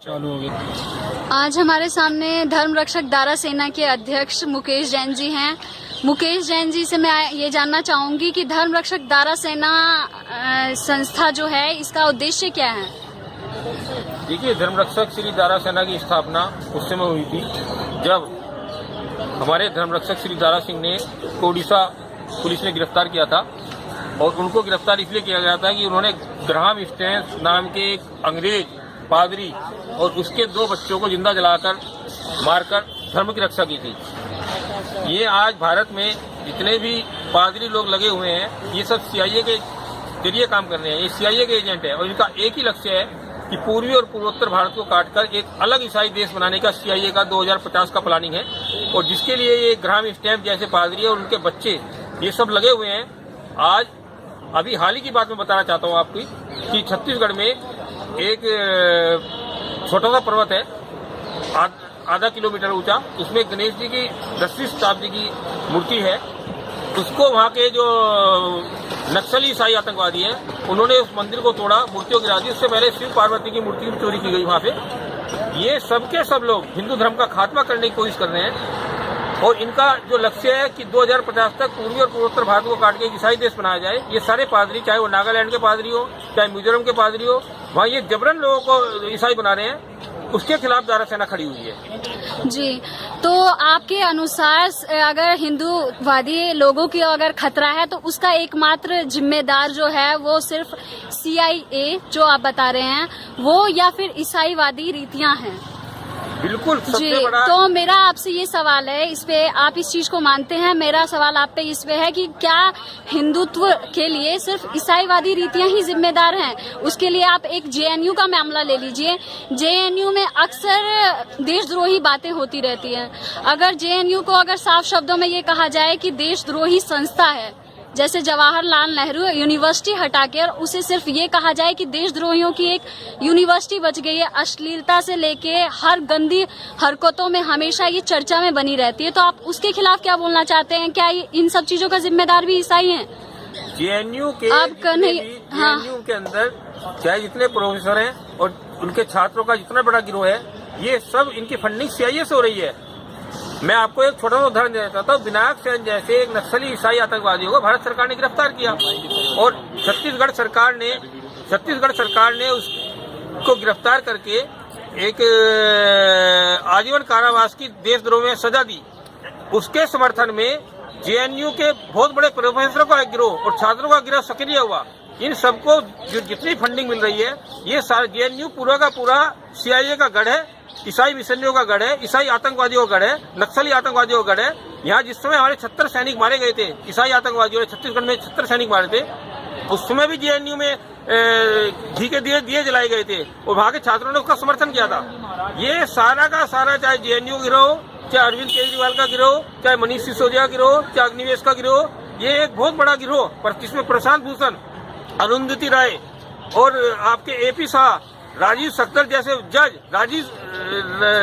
चालू हो गई। आज हमारे सामने धर्म रक्षक दारा सेना के अध्यक्ष मुकेश जैन जी हैं। मुकेश जैन जी से मैं ये जानना चाहूंगी कि धर्म रक्षक दारा सेना संस्था जो है इसका उद्देश्य क्या है। देखिए, धर्म रक्षक श्री दारा सेना की स्थापना उस समय हुई थी जब हमारे धर्म रक्षक श्री दारा सिंह ने ओडिशा पुलिस ने गिरफ्तार किया था। और उनको गिरफ्तार इसलिए किया गया था कि उन्होंने ग्राहम स्टैंस नाम के एक अंग्रेज पादरी और उसके 2 बच्चों को जिंदा जलाकर मारकर धर्म की रक्षा की थी। ये आज भारत में जितने भी पादरी लोग लगे हुए हैं ये सब CIA के जरिए काम कर रहे हैं। ये CIA के एजेंट है और इनका एक ही लक्ष्य है कि पूर्वी और पूर्वोत्तर भारत को काटकर एक अलग ईसाई देश बनाने का CIA का 2050 का प्लानिंग है। और जिसके लिए ये ग्राहम स्टैम्प जैसे पादरी और उनके बच्चे ये सब लगे हुए हैं। आज अभी हाल ही की बात मैं बताना चाहता हूँ आपकी कि छत्तीसगढ़ में एक छोटा सा पर्वत है आधा किलोमीटर ऊंचा, उसमें गणेश जी की 10वीं शताब्दी की मूर्ति है। उसको वहाँ के जो नक्सली ईसाई आतंकवादी हैं उन्होंने उस मंदिर को तोड़ा, मूर्तियों गिरा दी। उससे पहले शिव पार्वती की मूर्ति भी चोरी की गई वहाँ पे। ये सबके सब लोग हिंदू धर्म का खात्मा करने की कोशिश कर रहे हैं। और इनका जो लक्ष्य है कि 2050 तक पूर्वी और पूर्वोत्तर भारत को काट के एक ईसाई देश बनाया जाए। ये सारे पादरी, चाहे वो नागालैंड के पादरी हो चाहे मिजोरम के पादरी हो, वहाँ ये जबरन लोगों को ईसाई बना रहे हैं। उसके खिलाफ दारा सेना खड़ी हुई है। जी, तो आपके अनुसार अगर हिंदूवादी लोगों की अगर खतरा है तो उसका एकमात्र जिम्मेदार जो है वो सिर्फ CIA जो आप बता रहे हैं वो, या फिर ईसाईवादी रीतियां हैं। बिल्कुल जी, सबसे बड़ा। तो मेरा आपसे ये सवाल है, इस पे आप इस चीज को मानते हैं? मेरा सवाल आप पे इस पे है कि क्या हिंदुत्व के लिए सिर्फ ईसाईवादी रीतियां ही जिम्मेदार हैं? उसके लिए आप एक JNU का मामला ले लीजिए। JNU में अक्सर देशद्रोही बातें होती रहती हैं। अगर JNU को अगर साफ शब्दों में ये कहा जाए कि देशद्रोही संस्था है, जैसे जवाहरलाल नेहरू यूनिवर्सिटी हटा के और उसे सिर्फ ये कहा जाए कि देशद्रोहियों की एक यूनिवर्सिटी बच गई है, अश्लीलता से लेके हर गंदी हरकतों में हमेशा ये चर्चा में बनी रहती है, तो आप उसके खिलाफ क्या बोलना चाहते हैं? क्या इन सब चीजों का जिम्मेदार भी ईसाई हैं? JNU के हाँ। JNU के अंदर चाहे जितने प्रोफेसर हैं और उनके छात्रों का जितना बड़ा गिरोह है, ये सब इनकी फंडिंग CIA से हो रही है। मैं आपको एक छोटा सा उदाहरण देना चाहता हूँ। विनायक सेन जैसे एक नक्सली ईसाई आतंकवादी को भारत सरकार ने गिरफ्तार किया और छत्तीसगढ़ सरकार ने उसको गिरफ्तार करके एक आजीवन कारावास की देशद्रोह में सजा दी। उसके समर्थन में JNU के बहुत बड़े प्रोफेसरों का एक गिरोह और छात्रों का गिरोह सक्रिय हुआ। इन सबको जो जितनी फंडिंग मिल रही है ये सारा JNU पूरा का पूरा CIA का गढ़ है, ईसाई मिशनरियों का गढ़ है, ईसाई आतंकवादियों का गढ़ है, नक्सली आतंकवादियों का गढ़ है। यहाँ जिस समय हमारे 76 सैनिक मारे गए थे, ईसाई आतंकवादियों ने छत्तीसगढ़ में 76 सैनिक मारे थे, उस समय भी JNU में घी के दिए जलाए गए थे और वहाँ के छात्रों ने उसका समर्थन किया था। ये सारा का सारा, चाहे JNU गिरोह, चाहे अरविंद केजरीवाल का गिरोह, चाहे मनीष सिसोदिया का गिरोह, चाहे अग्निवेश का गिरोह, ये एक बहुत बड़ा गिरोह, पर जिसमें प्रशांत भूषण, अरुंधति राय और आपके AP शाह, राजीव सख्तर जैसे जज,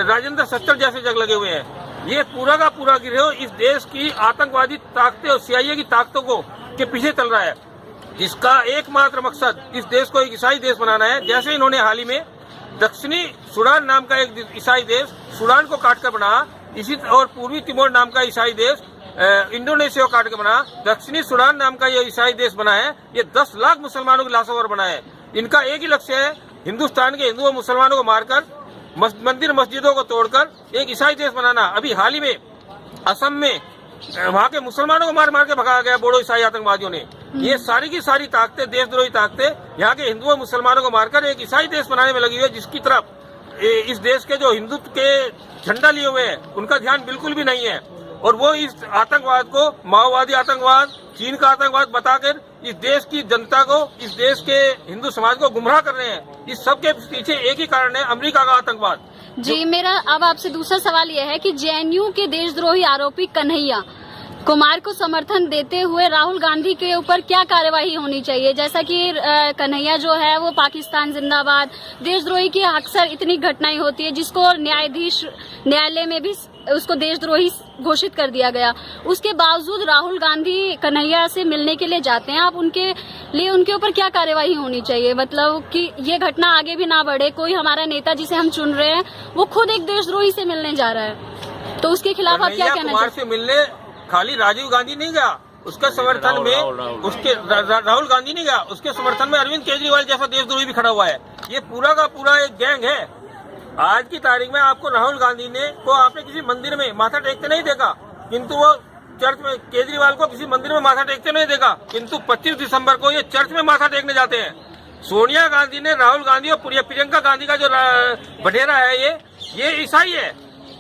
राजेंद्र सख्तर जैसे जज लगे हुए हैं। ये पूरा का पूरा गिरोह इस देश की आतंकवादी ताकतें और CIA की ताकतों को के पीछे चल रहा है, जिसका एकमात्र मकसद इस देश को एक ईसाई देश बनाना है। जैसे इन्होंने हाल ही में दक्षिणी सूडान नाम का एक ईसाई देश सूडान को काटकर बनाया, इसी और पूर्वी तिमोर नाम का ईसाई देश इंडोनेशिया को काट के बना, दक्षिणी सूडान नाम का ये ईसाई देश बना है। ये 10 लाख मुसलमानों की लाशों पर बना है। इनका एक ही लक्ष्य है, हिंदुस्तान के हिंदू और मुसलमानों को मारकर, मंदिर मस्जिदों को तोड़कर एक ईसाई देश बनाना। अभी हाल ही में असम में वहाँ के मुसलमानों को मार मार के भगाया गया बोडो ईसाई आतंकवादियों ने। ये सारी की सारी ताकतें, देशद्रोही ताकतें, यहाँ के हिंदू और मुसलमानों को मारकर एक ईसाई देश बनाने में लगी हुई है, जिसकी तरफ इस देश के जो हिंदुत्व के झंडा लिए हुए हैं उनका ध्यान बिल्कुल भी नहीं है। और वो इस आतंकवाद को माओवादी आतंकवाद, चीन का आतंकवाद बताकर इस देश की जनता को, इस देश के हिंदू समाज को गुमराह कर रहे हैं। इस सब के पीछे एक ही कारण है, अमेरिका का आतंकवाद। जी, मेरा अब आपसे दूसरा सवाल यह है कि JNU के देशद्रोही आरोपी कन्हैया कुमार को समर्थन देते हुए राहुल गांधी के ऊपर क्या कार्यवाही होनी चाहिए? जैसा कि कन्हैया जो है वो पाकिस्तान जिंदाबाद, देशद्रोही की अक्सर इतनी घटनाएं होती है जिसको न्यायालय में भी उसको देशद्रोही घोषित कर दिया गया। उसके बावजूद राहुल गांधी कन्हैया से मिलने के लिए जाते हैं। आप उनके लिए उनके ऊपर क्या कार्यवाही होनी चाहिए? मतलब कि ये घटना आगे भी ना बढ़े। कोई हमारा नेता जिसे हम चुन रहे हैं वो खुद एक देशद्रोही से मिलने जा रहा है, तो उसके खिलाफ आप क्या कहना चाहते हैं? मिलने खाली राजीव गांधी नहीं गया, उसके समर्थन में उसके राहुल गांधी नहीं गया, उसके समर्थन में अरविंद केजरीवाल जैसा देशद्रोही भी खड़ा हुआ है। ये पूरा का पूरा एक गैंग है। आज की तारीख में आपको राहुल गांधी को आपने किसी मंदिर में माथा टेकते नहीं देखा, किंतु वो चर्च में, केजरीवाल को किसी मंदिर में माथा टेकते नहीं देखा, किंतु 25 दिसंबर को ये चर्च में माथा टेकने जाते हैं। सोनिया गांधी ने राहुल गांधी और प्रियंका गांधी का जो बटेरा है ये ईसाई है।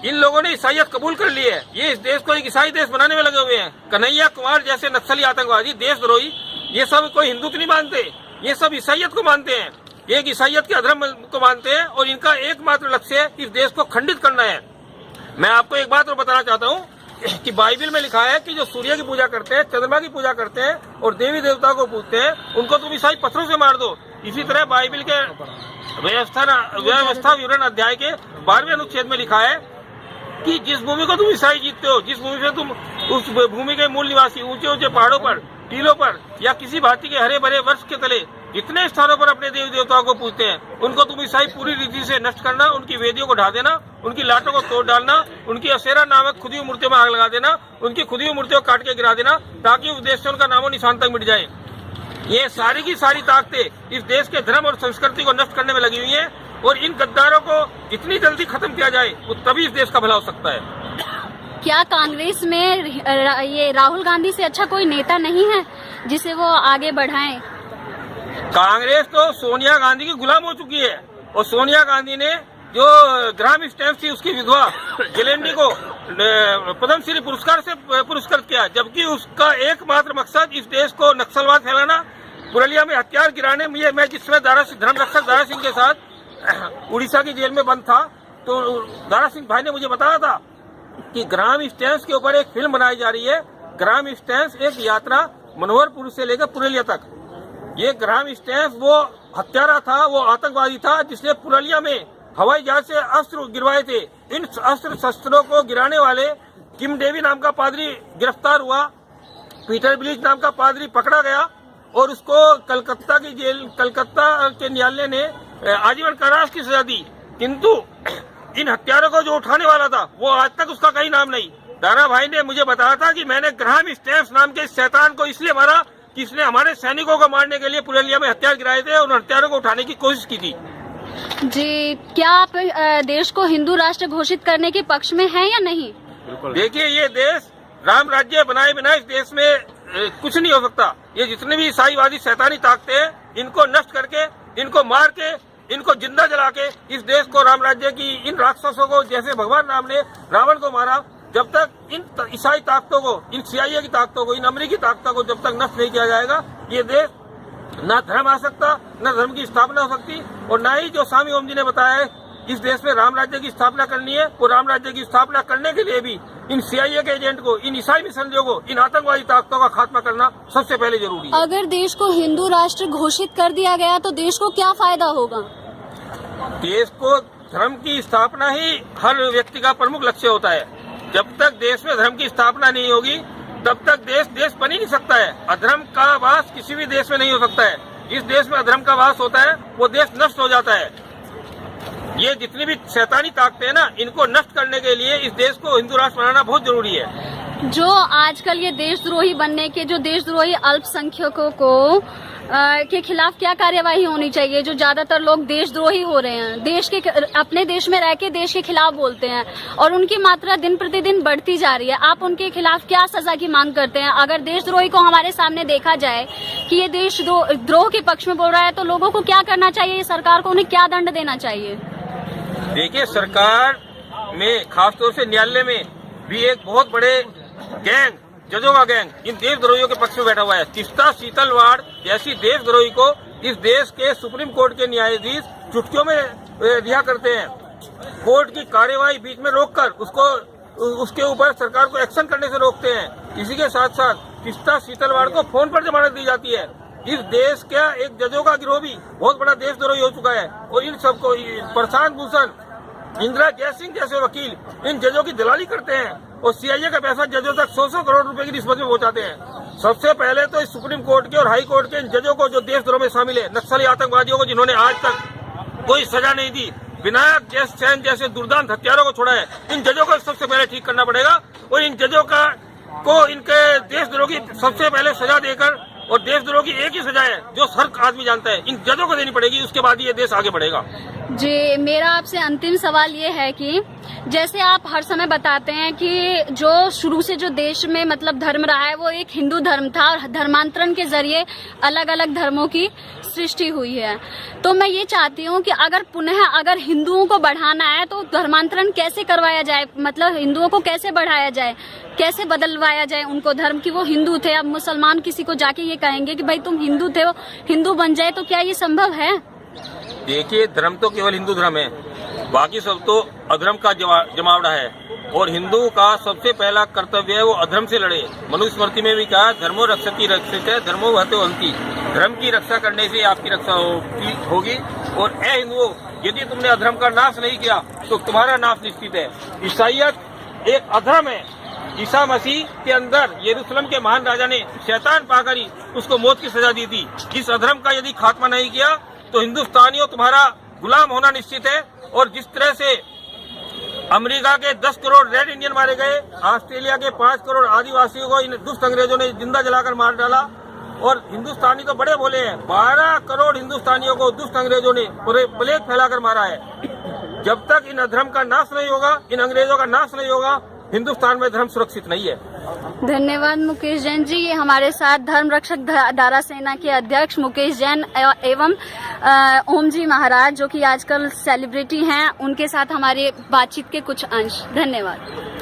इन लोगों ने ईसाइयत कबूल कर ली है। ये इस देश को एक ईसाई देश बनाने में लगे हुए हैं। कन्हैया कुमार जैसे नक्सली, आतंकवादी, देशद्रोही, ये सब कोई हिंदुत्व नहीं मानते, ये सब ईसाइयत को मानते हैं, एक ईसाइयत के अधर्म को मानते हैं और इनका एकमात्र लक्ष्य इस देश को खंडित करना है। मैं आपको एक बात और बताना चाहता हूँ कि बाइबल में लिखा है कि जो सूर्य की पूजा करते हैं, चंद्रमा की पूजा करते हैं और देवी देवता को पूजते हैं, उनको तुम ईसाई पत्थरों से मार दो। इसी तरह बाइबल के व्यवस्था विवरण अध्याय के 12वें अनुच्छेद में लिखा है कि जिस भूमि को तुम ईसाई जीतते हो, जिस भूमि से तुम उस भूमि के मूल निवासी ऊंचे ऊंचे पहाड़ों पर, टीलों पर या किसी भांति के हरे भरे वृक्ष के तले जितने स्थानों पर अपने देवी देवताओं को पूजते हैं, उनको तुम ईसाई पूरी रीति से नष्ट करना, उनकी वेदियों को ढा देना, उनकी लाटों को तोड़ डालना, उनकी असेरा नामक खुदी हुई मूर्तियों में आग लगा देना, उनकी खुदी हुई मूर्तियों को काट के गिरा देना, ताकि उस देश से उनका नामो निशान तक मिट जाए। ये सारी की सारी ताकतें इस देश के धर्म और संस्कृति को नष्ट करने में लगी हुई है और इन गद्दारों को जितनी जल्दी खत्म किया जाए वो तभी इस देश का भला हो सकता है। क्या कांग्रेस में ये राहुल गांधी से अच्छा कोई नेता नहीं है जिसे वो आगे बढ़ाएं? कांग्रेस तो सोनिया गांधी की गुलाम हो चुकी है और सोनिया गांधी ने जो ग्राम स्टैम्प थी उसकी विधवा जिलेंडी को पद्मश्री पुरस्कार से पुरस्कृत किया, जबकि उसका एकमात्र मकसद इस देश को नक्सलवाद फैलाना, पुरलिया में हथियार गिराने में। मैं जिसमें धर्म रक्षक दारा सिंह के साथ उड़ीसा की जेल में बंद था, तो दारा सिंह भाई ने मुझे बताया था कि ग्राम स्टैम्प के ऊपर एक फिल्म बनाई जा रही है। ग्राम स्टैम्प एक यात्रा मनोहरपुर से लेकर पुरलिया तक। ये ग्राम स्टैम्प वो हत्यारा था, वो आतंकवादी था जिसने पुरलिया में हवाई जहाज से अस्त्र गिरवाए थे। इन अस्त्र शस्त्रों को गिराने वाले किम डेवी नाम का पादरी गिरफ्तार हुआ, पीटर ब्लिच नाम का पादरी पकड़ा गया और उसको कलकत्ता के न्यायालय ने आजीवन कारावास की सजा दी। किंतु इन हत्यारों को जो उठाने वाला था वो आज तक उसका कहीं नाम नहीं। दारा भाई ने मुझे बताया था कि मैंने ग्राम स्टैम्प नाम के शैतान को इसलिए मारा कि इसने हमारे सैनिकों को मारने के लिए पुरलिया में हथियार गिराए थे और उन हथियारों को उठाने की कोशिश की थी। जी, क्या आप देश को हिंदू राष्ट्र घोषित करने के पक्ष में हैं या नहीं? देखिए, ये देश राम राज्य बनाए बिना इस देश में कुछ नहीं हो सकता। ये जितने भी ईसाईवादी शैतानी ताकतें हैं, इनको नष्ट करके, इनको मार के, इनको जिंदा जला के इस देश को, राम राज्य की इन राक्षसों को, जैसे भगवान राम ने रावण को मारा, जब तक इन ईसाई ताकतों को, इन CIA की ताकतों को, इन अमेरिकी ताकतों को जब तक नष्ट नहीं किया जाएगा, ये देश न धर्म आ सकता, न धर्म की स्थापना हो सकती और न ही जो स्वामी ओम जी ने बताया है इस देश में राम राज्य की स्थापना करनी है। और राम राज्य की स्थापना करने के लिए भी इन CIA के एजेंट को, इन ईसाई मिशनरियों को, इन आतंकवादी ताकतों का खात्मा करना सबसे पहले जरूरी है। अगर देश को हिंदू राष्ट्र घोषित कर दिया गया तो देश को क्या फायदा होगा? देश को धर्म की स्थापना ही हर व्यक्ति का प्रमुख लक्ष्य होता है। जब तक देश में धर्म की स्थापना नहीं होगी तब तक देश बन ही नहीं सकता है। अधर्म का वास किसी भी देश में नहीं हो सकता है। इस देश में अधर्म का वास होता है वो देश नष्ट हो जाता है। ये जितनी भी शैतानी ताकतें हैं ना, इनको नष्ट करने के लिए इस देश को हिंदू राष्ट्र बनाना बहुत जरूरी है। जो आजकल ये देशद्रोही बनने के, जो देशद्रोही अल्पसंख्यकों को के खिलाफ क्या कार्यवाही होनी चाहिए? जो ज्यादातर लोग देशद्रोही हो रहे हैं, देश के, अपने देश में रह के देश के खिलाफ बोलते हैं और उनकी मात्रा दिन प्रतिदिन बढ़ती जा रही है। आप उनके खिलाफ क्या सजा की मांग करते हैं? अगर देशद्रोही को हमारे सामने देखा जाए कि ये देशद्रोह के पक्ष में बोल रहा है तो लोगों को क्या करना चाहिए? सरकार को उन्हें क्या दंड देना चाहिए? देखिए, सरकार में, खासतौर से न्यायालय में भी एक बहुत बड़े गैंग, जजों का गैंग इन देशद्रोहियों के पक्ष में बैठा हुआ है। तिस्ता सीतलवाड़ जैसी देशद्रोही को इस देश के सुप्रीम कोर्ट के न्यायाधीश चुटकियों में रिहा करते हैं। कोर्ट की कार्यवाही बीच में रोककर उसके ऊपर सरकार को एक्शन करने से रोकते हैं। इसी के साथ साथ किस्ता शीतलवाड़ को फोन पर जमानत दी जाती है। इस देश का एक जजों का गिरोह भी बहुत बड़ा देशद्रोही हो चुका है और इन सबको प्रशांत भूषण, इंदिरा जयसिंह जैसे वकील इन जजों की दलाली करते हैं और सीआईए का पैसा जजों तक 100 करोड़ रुपए की रिश्वत में पहुंचाते हैं। सबसे पहले तो इस सुप्रीम कोर्ट के और हाई कोर्ट के इन जजों को जो देशद्रोह में शामिल है, नक्सली आतंकवादियों को जिन्होंने आज तक कोई सजा नहीं दी, विनायक सैन जैसे दुर्दांत हत्यारों को छोड़ा है, इन जजों को सबसे पहले ठीक करना पड़ेगा और इन जजों को इनके देशद्रोह की सबसे पहले सजा देकर, और देशद्रोह की एक ही सजा है जो हर आदमी जानता है, इन जजों को देनी पड़ेगी। उसके बाद ये देश आगे बढ़ेगा। जी, मेरा आपसे अंतिम सवाल ये है कि जैसे आप हर समय बताते हैं कि जो शुरू से जो देश में मतलब धर्म रहा है वो एक हिंदू धर्म था और धर्मांतरण के जरिए अलग अलग धर्मों की सृष्टि हुई है, तो मैं ये चाहती हूँ कि अगर हिंदुओं को बढ़ाना है तो धर्मांतरण कैसे करवाया जाए, मतलब हिंदुओं को कैसे बढ़ाया जाए, कैसे बदलवाया जाए उनको धर्म की। वो हिंदू थे, अब मुसलमान किसी को जाके ये कहेंगे कि भाई तुम हिंदू थे, वो हिंदू बन जाए, तो क्या ये संभव है? देखिए, धर्म तो केवल हिंदू धर्म है, बाकी सब तो अधर्म का जमावड़ा है और हिंदू का सबसे पहला कर्तव्य है वो अधर्म से लड़े। मनुस्मृति में भी कहा, धर्मो रक्षति रक्षित है, धर्मो हतो हंति। धर्म की रक्षा करने से आपकी रक्षा होगी। और ए हिंदुओं, यदि तुमने अधर्म का नाश नहीं किया तो तुम्हारा नाश निश्चित है। ईसाइयत एक अधर्म है। ईसा मसीह के अंदर यरूशलेम के महान राजा ने शैतान पाकर ही उसको मौत की सजा दी थी। इस अधर्म का यदि खात्मा नहीं किया तो हिंदुस्तानियों तुम्हारा गुलाम होना निश्चित है। और जिस तरह से अमेरिका के 10 करोड़ रेड इंडियन मारे गए, ऑस्ट्रेलिया के 5 करोड़ आदिवासियों को इन दुष्ट अंग्रेजों ने जिंदा जलाकर मार डाला, और हिंदुस्तानी तो बड़े बोले हैं, 12 करोड़ हिंदुस्तानियों को दुष्ट अंग्रेजों ने प्लेग फैलाकर मारा है। जब तक इन अधर्म का नाश नहीं होगा, इन अंग्रेजों का नाश नहीं होगा, हिंदुस्तान में धर्म सुरक्षित नहीं है। धन्यवाद मुकेश जैन जी। ये हमारे साथ धर्म रक्षक दारा सेना के अध्यक्ष मुकेश जैन एवं ओम जी महाराज, जो कि आजकल सेलिब्रिटी हैं, उनके साथ हमारे बातचीत के कुछ अंश। धन्यवाद।